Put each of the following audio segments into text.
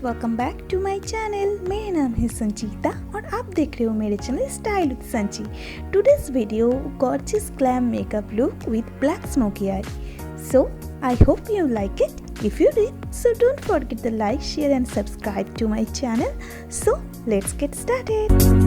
Welcome back to my channel. मेरा नाम है संचिता और आप देख रहे हो मेरे channel style with Sanchi. Today's video gorgeous glam makeup look with black smoky eye. So I hope you like it. If you did, so don't forget to like, share and subscribe to my channel. So let's get started.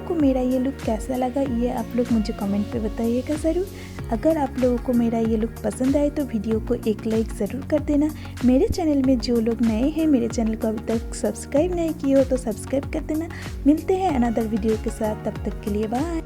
को मेरा ये look कैसा लगा ये आप लोग मुझे comment पे बताइएगा ज़रूर। अगर आप लोगों को मेरा ये लुक पसंद आए तो वीडियो को एक लाइक ज़रूर कर देना। मेरे चैनल में जो लोग नए हैं, मेरे चैनल को अभी तक सब्सक्राइब नहीं किए हो तो सब्सक्राइब कर देना। मिलते हैं अनदर वीडियो के साथ, तब तक के लिए बाय।